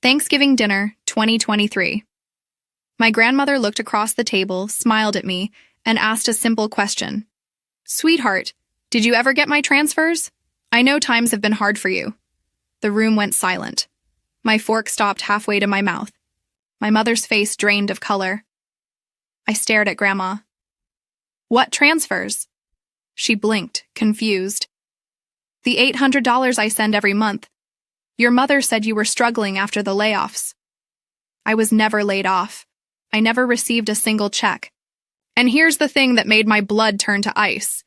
Thanksgiving dinner, 2023. My grandmother looked across the table, smiled at me, and asked a simple question. Sweetheart, did you ever get my transfers? I know times have been hard for you. The room went silent. My fork stopped halfway to my mouth. My mother's face drained of color. I stared at Grandma. What transfers? She blinked, confused. The $800 I send every month. Your mother said you were struggling after the layoffs. I was never laid off. I never received a single check. And here's the thing that made my blood turn to ice.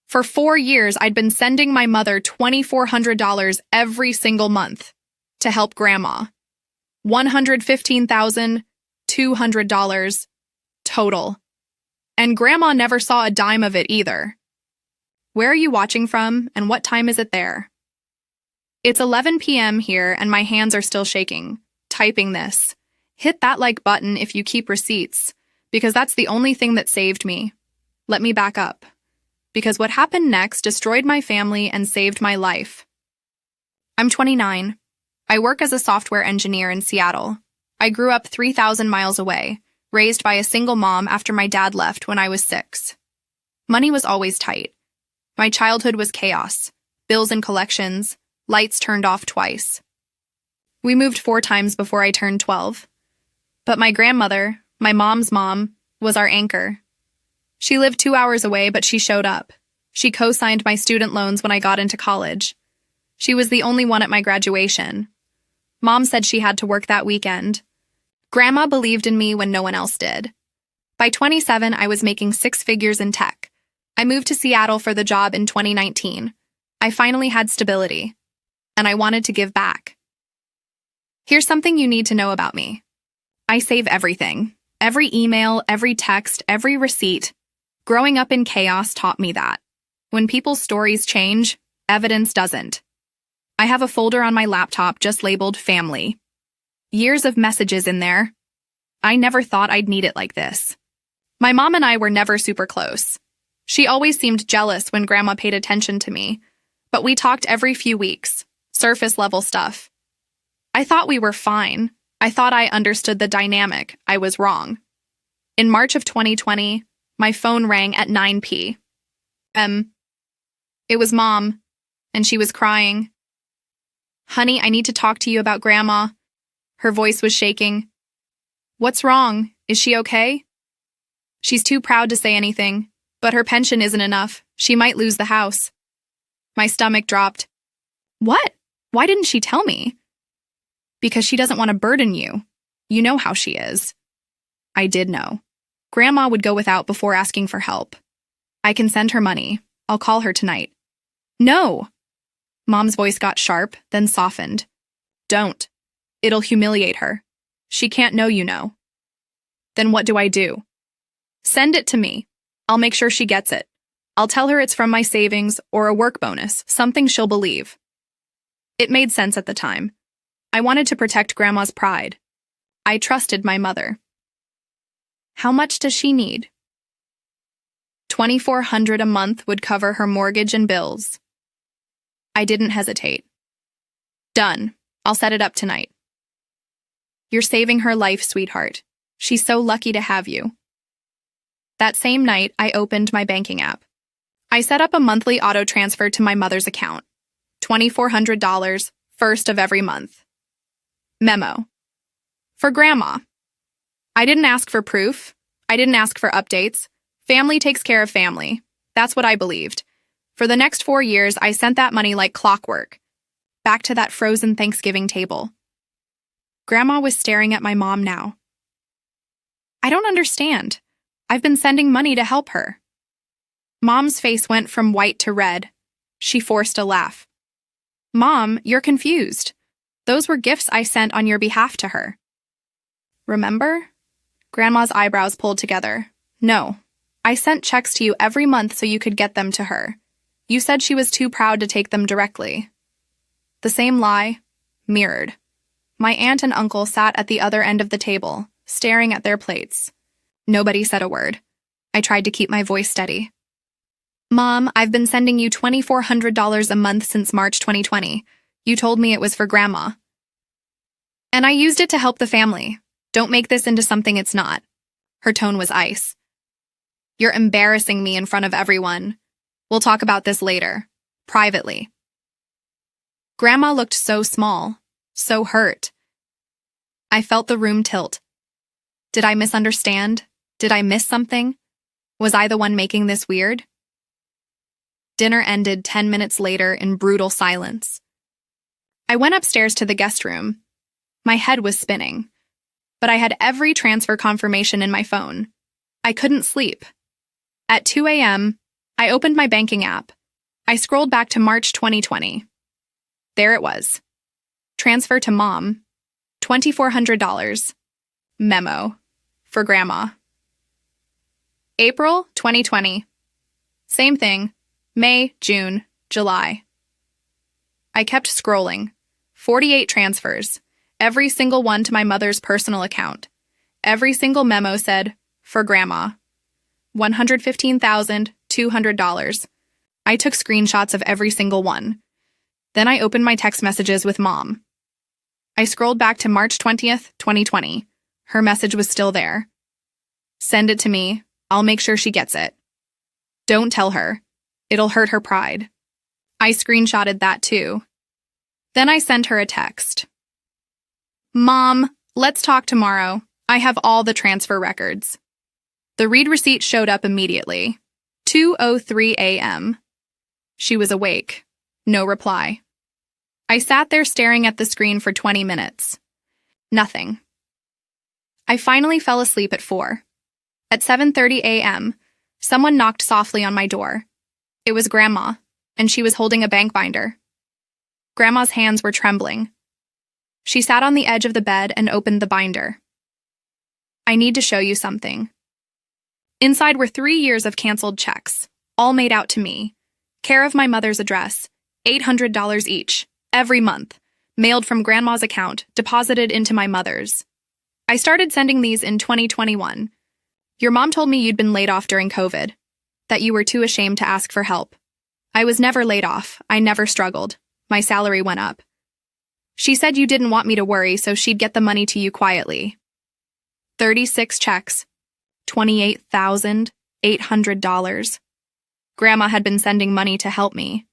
For 4 years, I'd been sending my mother $2,400 every single month to help Grandma. $115,200 total. And Grandma never saw a dime of it either. Where are you watching from, and what time is it there? It's 11 p.m. here, and my hands are still shaking, typing this. Hit that like button if you keep receipts, because that's the only thing that saved me. Let me back up. Because what happened next destroyed my family and saved my life. I'm 29. I work as a software engineer in Seattle. I grew up 3,000 miles away, raised by a single mom after my dad left when I was 6. Money was always tight. My childhood was chaos. Bills and collections, lights turned off twice. We moved 4 times before I turned 12. But my grandmother, my mom's mom, was our anchor. She lived 2 hours away, but she showed up. She co-signed my student loans when I got into college. She was the only one at my graduation. Mom said she had to work that weekend. Grandma believed in me when no one else did. By 27, I was making 6 figures in tech. I moved to Seattle for the job in 2019. I finally had stability, and I wanted to give back. Here's something you need to know about me. I save everything. Every email, every text, every receipt. Growing up in chaos taught me that. When people's stories change, evidence doesn't. I have a folder on my laptop just labeled family. Years of messages in there. I never thought I'd need it like this. My mom and I were never super close. She always seemed jealous when Grandma paid attention to me, but we talked every few weeks, surface level stuff. I thought we were fine. I thought I understood the dynamic. I was wrong. In March of 2020, my phone rang at 9 p.m. It was Mom, and she was crying. Honey, I need to talk to you about Grandma. Her voice was shaking. What's wrong? Is she okay? She's too proud to say anything, but her pension isn't enough. She might lose the house. My stomach dropped. What? Why didn't she tell me? Because she doesn't want to burden you. You know how she is. I did know. Grandma would go without before asking for help. I can send her money. I'll call her tonight. No! Mom's voice got sharp, then softened. Don't. It'll humiliate her. She can't know you know. Then what do I do? Send it to me. I'll make sure she gets it. I'll tell her it's from my savings or a work bonus, something she'll believe. It made sense at the time. I wanted to protect Grandma's pride. I trusted my mother. How much does she need? $2,400 a month would cover her mortgage and bills. I didn't hesitate. Done. I'll set it up tonight. You're saving her life, sweetheart. She's so lucky to have you. That same night, I opened my banking app. I set up a monthly auto transfer to my mother's account. $2,400, first of every month. Memo. For Grandma. I didn't ask for proof. I didn't ask for updates. Family takes care of family. That's what I believed. For the next 4 years, I sent that money like clockwork. Back to that frozen Thanksgiving table. Grandma was staring at my mom now. I don't understand. I've been sending money to help her. Mom's face went from white to red. She forced a laugh. Mom, you're confused. Those were gifts I sent on your behalf to her. Remember? Grandma's eyebrows pulled together. No. I sent checks to you every month so you could get them to her. You said she was too proud to take them directly. The same lie, mirrored. My aunt and uncle sat at the other end of the table, staring at their plates. Nobody said a word. I tried to keep my voice steady. Mom, I've been sending you $2,400 a month since March 2020. You told me it was for Grandma. And I used it to help the family. Don't make this into something it's not. Her tone was ice. You're embarrassing me in front of everyone. We'll talk about this later, privately. Grandma looked so small, so hurt. I felt the room tilt. Did I misunderstand? Did I miss something? Was I the one making this weird? Dinner ended 10 minutes later in brutal silence. I went upstairs to the guest room. My head was spinning, but I had every transfer confirmation in my phone. I couldn't sleep. At 2 a.m., I opened my banking app. I scrolled back to March 2020. There it was. Transfer to Mom. $2,400. Memo. For Grandma. April 2020. Same thing. May, June, July. I kept scrolling. 48 transfers. Every single one to my mother's personal account. Every single memo said, for Grandma. $115,200. I took screenshots of every single one. Then I opened my text messages with Mom. I scrolled back to March 20th, 2020. Her message was still there. Send it to me. I'll make sure she gets it. Don't tell her. It'll hurt her pride. I screenshotted that too. Then I sent her a text. Mom, let's talk tomorrow. I have all the transfer records. The read receipt showed up immediately. 2:03 a.m. She was awake. No reply. I sat there staring at the screen for 20 minutes. Nothing. I finally fell asleep at 4. At 7:30 a.m., someone knocked softly on my door. It was Grandma, and she was holding a bank binder. Grandma's hands were trembling. She sat on the edge of the bed and opened the binder. I need to show you something. Inside were 3 years of canceled checks, all made out to me. Care of my mother's address, $800 each, every month, mailed from Grandma's account, deposited into my mother's. I started sending these in 2021. Your mom told me you'd been laid off during COVID, that you were too ashamed to ask for help. I was never laid off. I never struggled. My salary went up. She said you didn't want me to worry, so she'd get the money to you quietly. 36 checks. $28,800. Grandma had been sending money to help me.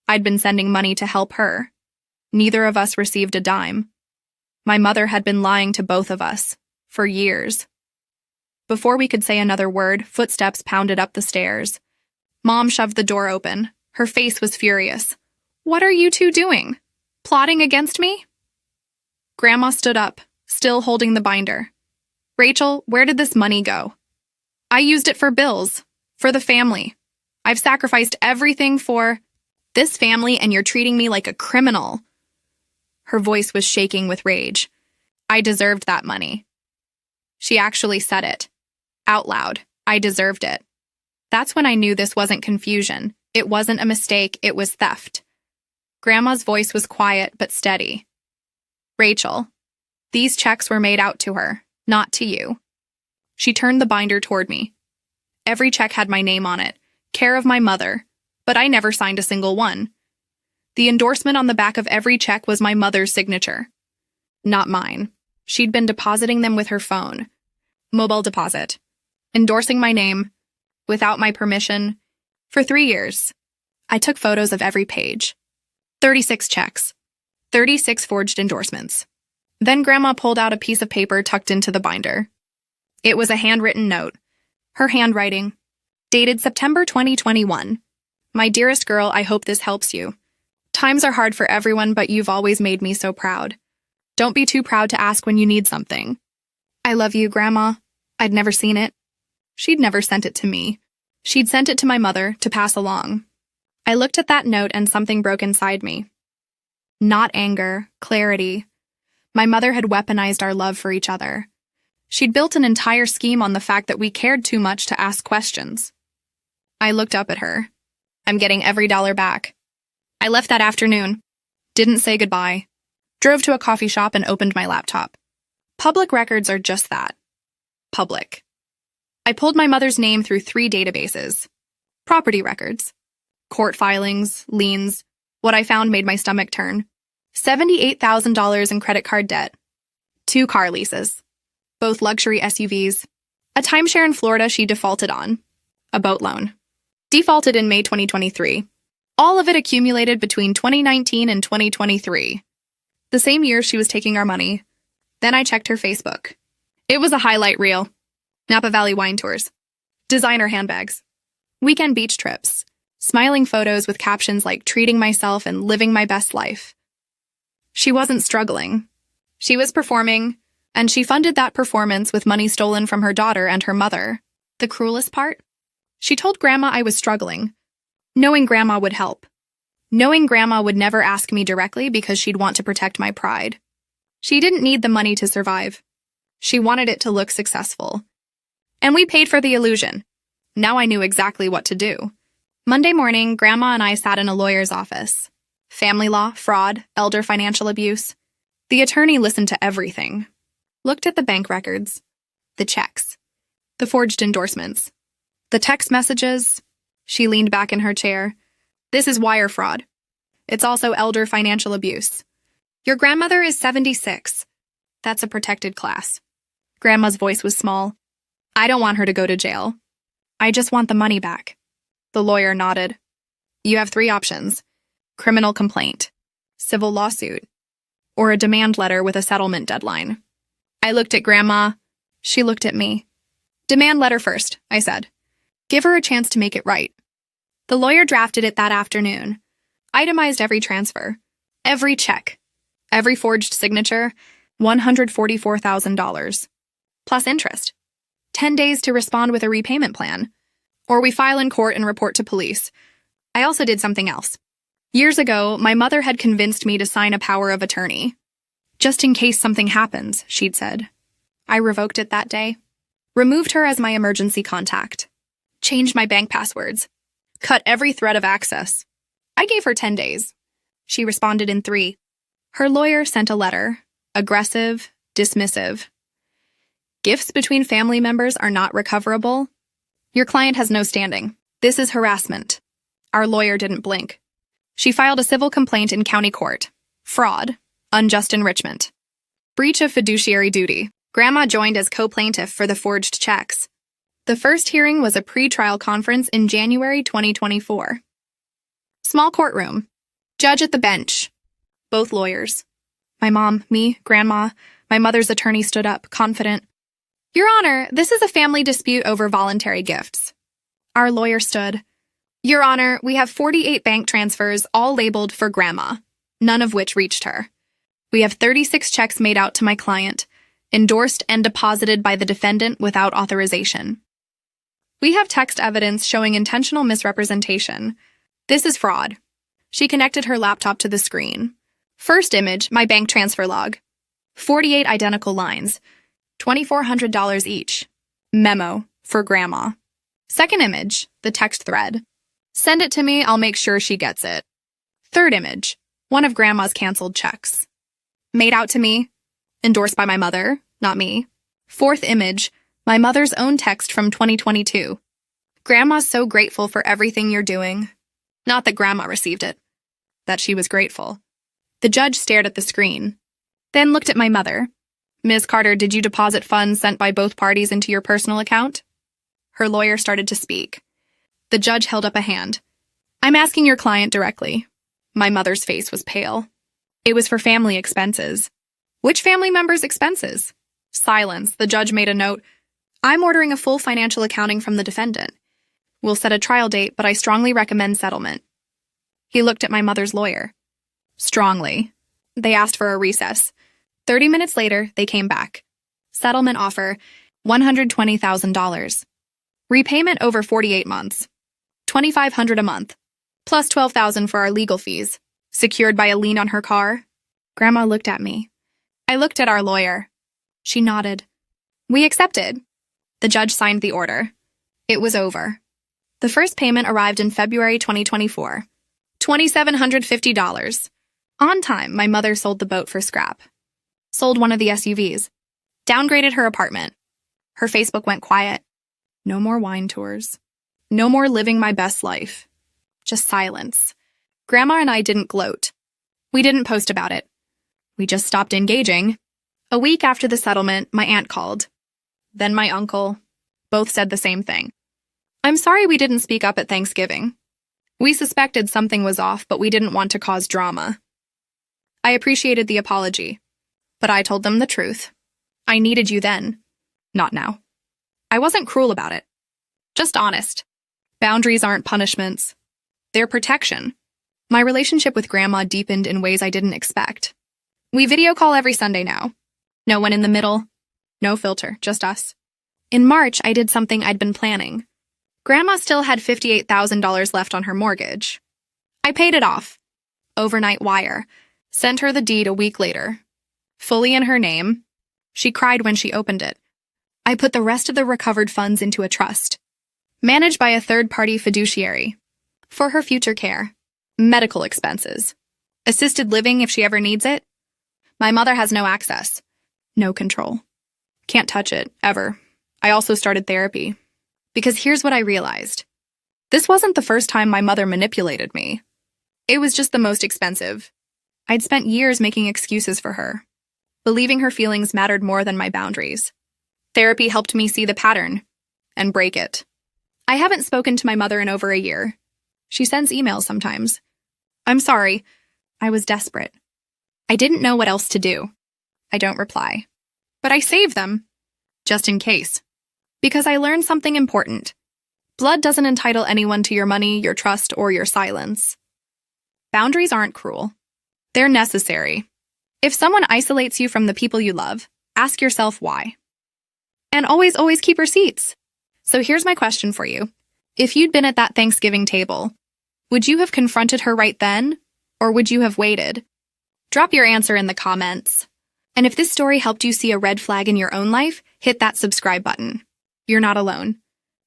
I'd been sending money to help her. Neither of us received a dime. My mother had been lying to both of us, for years. Before we could say another word, footsteps pounded up the stairs. Mom shoved the door open. Her face was furious. What are you two doing? Plotting against me? Grandma stood up, still holding the binder. Rachel, where did this money go? I used it for bills, for the family. I've sacrificed everything for this family, and you're treating me like a criminal. Her voice was shaking with rage. I deserved that money. She actually said it. Out loud. I deserved it. That's when I knew this wasn't confusion. It wasn't a mistake, it was theft. Grandma's voice was quiet but steady. Rachel, these checks were made out to her, not to you. She turned the binder toward me. Every check had my name on it, care of my mother, but I never signed a single one. The endorsement on the back of every check was my mother's signature. Not mine. She'd been depositing them with her phone. Mobile deposit. Endorsing my name, without my permission, for 3 years. I took photos of every page. 36 checks. 36 forged endorsements. Then Grandma pulled out a piece of paper tucked into the binder. It was a handwritten note. Her handwriting. Dated September 2021. My dearest girl, I hope this helps you. Times are hard for everyone, but you've always made me so proud. Don't be too proud to ask when you need something. I love you, Grandma. I'd never seen it. She'd never sent it to me. She'd sent it to my mother to pass along. I looked at that note and something broke inside me. Not anger, clarity. My mother had weaponized our love for each other. She'd built an entire scheme on the fact that we cared too much to ask questions. I looked up at her. I'm getting every dollar back. I left that afternoon. Didn't say goodbye. Drove to a coffee shop and opened my laptop. Public records are just that. Public. I pulled my mother's name through 3 databases. Property records. Court filings, liens. What I found made my stomach turn. $78,000 in credit card debt. 2 car leases, both luxury SUVs, a timeshare in Florida she defaulted on, a boat loan. Defaulted in May 2023. All of it accumulated between 2019 and 2023. The same year she was taking our money. Then I checked her Facebook. It was a highlight reel. Napa Valley wine tours, designer handbags, weekend beach trips, smiling photos with captions like treating myself and living my best life. She wasn't struggling. She was performing, and she funded that performance with money stolen from her daughter and her mother. The cruelest part? She told Grandma I was struggling, knowing Grandma would help. Knowing Grandma would never ask me directly because she'd want to protect my pride. She didn't need the money to survive. She wanted it to look successful. And we paid for the illusion. Now I knew exactly what to do. Monday morning, Grandma and I sat in a lawyer's office. Family law, fraud, elder financial abuse. The attorney listened to everything. Looked at the bank records, the checks, the forged endorsements, the text messages. She leaned back in her chair. This is wire fraud. It's also elder financial abuse. Your grandmother is 76. That's a protected class. Grandma's voice was small. I don't want her to go to jail. I just want the money back. The lawyer nodded. You have 3 options. Criminal complaint, civil lawsuit, or a demand letter with a settlement deadline. I looked at Grandma. She looked at me. Demand letter first, I said. Give her a chance to make it right. The lawyer drafted it that afternoon. Itemized every transfer, every check, every forged signature, $144,000. Plus interest. 10 days to respond with a repayment plan. Or we file in court and report to police. I also did something else. Years ago, my mother had convinced me to sign a power of attorney. Just in case something happens, she'd said. I revoked it that day. Removed her as my emergency contact. Changed my bank passwords. Cut every thread of access. I gave her 10 days. She responded in 3. Her lawyer sent a letter. Aggressive, dismissive. Gifts between family members are not recoverable. Your client has no standing. This is harassment. Our lawyer didn't blink. She filed a civil complaint in county court. Fraud. Unjust enrichment. Breach of fiduciary duty. Grandma joined as co-plaintiff for the forged checks. The first hearing was a pre-trial conference in January 2024. Small courtroom. Judge at the bench. Both lawyers. My mom, me, Grandma, my mother's attorney stood up, confident. Your Honor, this is a family dispute over voluntary gifts. Our lawyer stood. Your Honor, we have 48 bank transfers, all labeled for Grandma, none of which reached her. We have 36 checks made out to my client, endorsed and deposited by the defendant without authorization. We have text evidence showing intentional misrepresentation. This is fraud. She connected her laptop to the screen. First image, my bank transfer log. 48 identical lines. $2,400 each. Memo, for Grandma. Second image, the text thread. Send it to me, I'll make sure she gets it. Third image, one of Grandma's canceled checks. Made out to me. Endorsed by my mother, not me. Fourth image, my mother's own text from 2022. Grandma's so grateful for everything you're doing. Not that Grandma received it. That she was grateful. The judge stared at the screen. Then looked at my mother. Ms. Carter, did you deposit funds sent by both parties into your personal account? Her lawyer started to speak. The judge held up a hand. I'm asking your client directly. My mother's face was pale. It was for family expenses. Which family member's expenses? Silence. The judge made a note. I'm ordering a full financial accounting from the defendant. We'll set a trial date, but I strongly recommend settlement. He looked at my mother's lawyer. Strongly. They asked for a recess. 30 minutes later, they came back. Settlement offer, $120,000. Repayment over 48 months. $2,500 a month. Plus $12,000 for our legal fees. Secured by a lien on her car. Grandma looked at me. I looked at our lawyer. She nodded. We accepted. The judge signed the order. It was over. The first payment arrived in February 2024. $2,750. On time, my mother sold the boat for scrap. Sold one of the SUVs. Downgraded her apartment. Her Facebook went quiet. No more wine tours. No more living my best life. Just silence. Grandma and I didn't gloat. We didn't post about it. We just stopped engaging. A week after the settlement, my aunt called. Then my uncle. Both said the same thing. I'm sorry we didn't speak up at Thanksgiving. We suspected something was off, but we didn't want to cause drama. I appreciated the apology, but I told them the truth. I needed you then, not now. I wasn't cruel about it. Just honest. Boundaries aren't punishments. They're protection. My relationship with Grandma deepened in ways I didn't expect. We video call every Sunday now. No one in the middle. No filter, just us. In March, I did something I'd been planning. Grandma still had $58,000 left on her mortgage. I paid it off. Overnight wire. Sent her the deed a week later. Fully in her name. She cried when she opened it. I put the rest of the recovered funds into a trust, managed by a third-party fiduciary, for her future care, medical expenses, assisted living if she ever needs it. My mother has no access, no control. Can't touch it, ever. I also started therapy. Because here's what I realized. This wasn't the first time my mother manipulated me. It was just the most expensive. I'd spent years making excuses for her, believing her feelings mattered more than my boundaries. Therapy helped me see the pattern and break it. I haven't spoken to my mother in over a year. She sends emails sometimes. I'm sorry. I was desperate. I didn't know what else to do. I don't reply. But I save them, just in case. Because I learned something important. Blood doesn't entitle anyone to your money, your trust, or your silence. Boundaries aren't cruel. They're necessary. If someone isolates you from the people you love, ask yourself why. And always keep receipts. So here's my question for you. If you'd been at that Thanksgiving table, would you have confronted her right then? Or would you have waited? Drop your answer in the comments. And if this story helped you see a red flag in your own life, hit that subscribe button. You're not alone.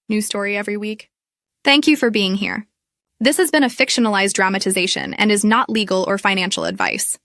New story every week. Thank you for being here. This has been a fictionalized dramatization and is not legal or financial advice.